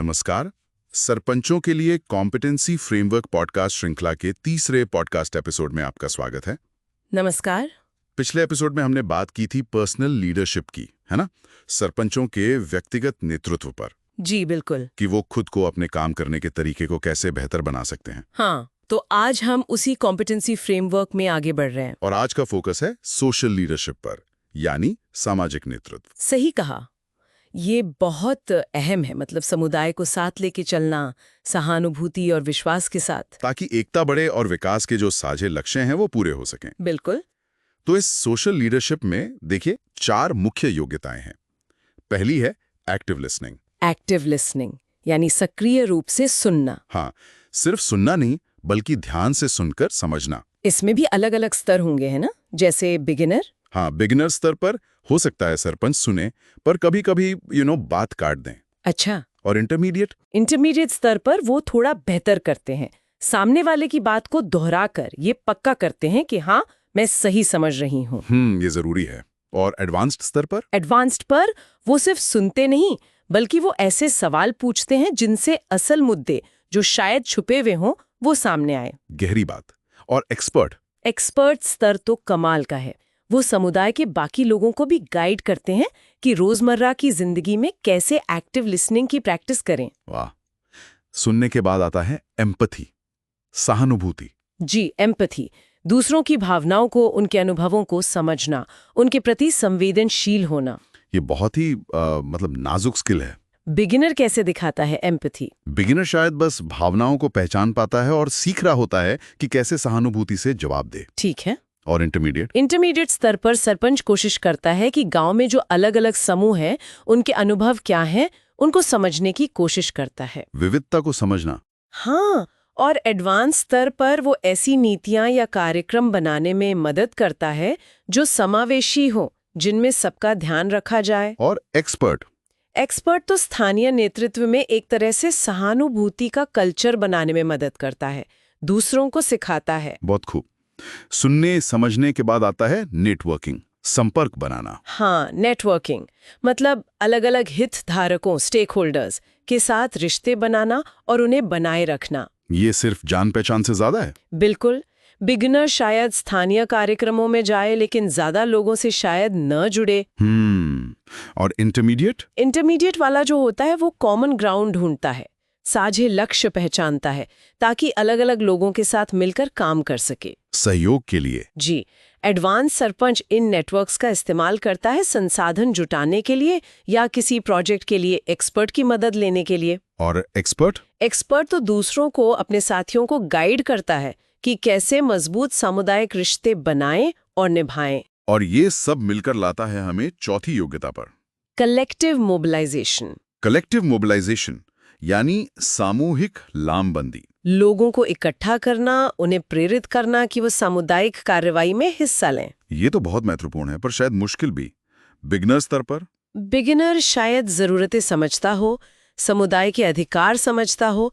नमस्कार। सरपंचों के लिए कॉम्पिटेंसी फ्रेमवर्क पॉडकास्ट श्रृंखला के तीसरे पॉडकास्ट एपिसोड में आपका स्वागत है। नमस्कार। पिछले एपिसोड में हमने बात की थी पर्सनल लीडरशिप की, है ना? सरपंचों के व्यक्तिगत नेतृत्व पर। जी बिल्कुल। कि वो खुद को अपने काम करने के तरीके को कैसे बेहतर बना सकते हैं। हाँ, तो आज हम उसी कॉम्पिटेंसी फ्रेमवर्क में आगे बढ़ रहे हैं। और आज का फोकस है सोशल लीडरशिप पर, यानी सामाजिक नेतृत्व। सही कहा। ये बहुत अहम है, मतलब समुदाय को साथ लेके चलना, सहानुभूति और विश्वास के साथ, ताकि एकता बढ़े और विकास के जो साझे लक्ष्य हैं वो पूरे हो सकें। बिल्कुल। तो इस सोशल लीडरशिप में देखिए 4 मुख्य योग्यताएं हैं। पहली है एक्टिव लिसनिंग। एक्टिव लिसनिंग यानी सक्रिय रूप से सुनना। हाँ, सिर्फ सुनना नहीं बल्कि ध्यान से सुनकर समझना। इसमें भी अलग अलग स्तर होंगे, है ना? जैसे बिगिनर। हाँ, बिगिनर स्तर पर हो सकता है सरपंच सुने पर कभी कभी बात काट दें। अच्छा। और इंटरमीडिएट? इंटरमीडिएट स्तर पर वो थोड़ा बेहतर करते हैं, सामने वाले की बात को दोहराकर ये पक्का करते हैं कि हाँ, मैं सही समझ रही हूँ। ये जरूरी है। और एडवांस्ड स्तर पर? एडवांस्ड पर वो सिर्फ सुनते नहीं बल्कि वो ऐसे सवाल पूछते हैं जिनसे असल मुद्दे जो शायद छुपे हुए हों वो सामने आए। गहरी बात। और एक्सपर्ट? एक्सपर्ट स्तर तो कमाल का है। वो समुदाय के बाकी लोगों को भी गाइड करते हैं कि रोजमर्रा की जिंदगी में कैसे एक्टिव लिसनिंग की प्रैक्टिस करें। वाह। सुनने के बाद आता है एम्पैथी, सहानुभूति। जी, एम्पैथी। दूसरों की भावनाओं को, उनके अनुभवों को समझना, उनके प्रति संवेदनशील होना। ये बहुत ही नाजुक स्किल है। बिगिनर कैसे दिखाता है एम्पैथी? बिगिनर शायद बस भावनाओं को पहचान पाता है और सीख रहा होता है कि कैसे सहानुभूति से जवाब दे। ठीक है। और इंटरमीडिएट? इंटरमीडिएट स्तर पर सरपंच कोशिश करता है कि गांव में जो अलग अलग समूह हैं, उनके अनुभव क्या हैं, उनको समझने की कोशिश करता है। विविधता को समझना। हाँ, और एडवांस स्तर पर वो ऐसी नीतियां या कार्यक्रम बनाने में मदद करता है जो समावेशी हो, जिनमें सबका ध्यान रखा जाए। और एक्सपर्ट? एक्सपर्ट तो स्थानीय नेतृत्व में एक तरह से सहानुभूति का कल्चर बनाने में मदद करता है, दूसरों को सिखाता है। बहुत खूब। सुनने समझने के बाद आता है नेटवर्किंग, संपर्क बनाना। हाँ, नेटवर्किंग मतलब अलग अलग हितधारकों, स्टेक होल्डर्स के साथ रिश्ते बनाना और उन्हें बनाए रखना। ये सिर्फ जान पहचान से ज्यादा है? बिल्कुल। बिगिनर शायद स्थानीय कार्यक्रमों में जाए लेकिन ज्यादा लोगों से शायद न जुड़े। और इंटरमीडिएट? इंटरमीडिएट वाला जो होता है वो कॉमन ग्राउंड ढूंढता है, साझे लक्ष्य पहचानता है ताकि अलग अलग लोगों के साथ मिलकर काम कर सके, सहयोग के लिए। जी। एडवांस सरपंच इन नेटवर्क्स का इस्तेमाल करता है संसाधन जुटाने के लिए या किसी प्रोजेक्ट के लिए एक्सपर्ट की मदद लेने के लिए। और एक्सपर्ट? एक्सपर्ट तो दूसरों को, अपने साथियों को गाइड करता है कि कैसे मजबूत सामुदायिक रिश्ते बनाएं और निभाएं। और ये सब मिलकर लाता है हमें चौथी योग्यता पर, कलेक्टिव मोबिलाइजेशन। कलेक्टिव मोबिलाइजेशन यानी सामूहिक लामबंदी। लोगों को इकट्ठा करना, उन्हें प्रेरित करना कि वो सामुदायिक कार्रवाई में हिस्सा लें। ये तो बहुत महत्वपूर्ण है पर शायद मुश्किल भी। बिगिनर स्तर पर? बिगिनर शायद जरूरतें समझता हो, समुदाय के अधिकार समझता हो,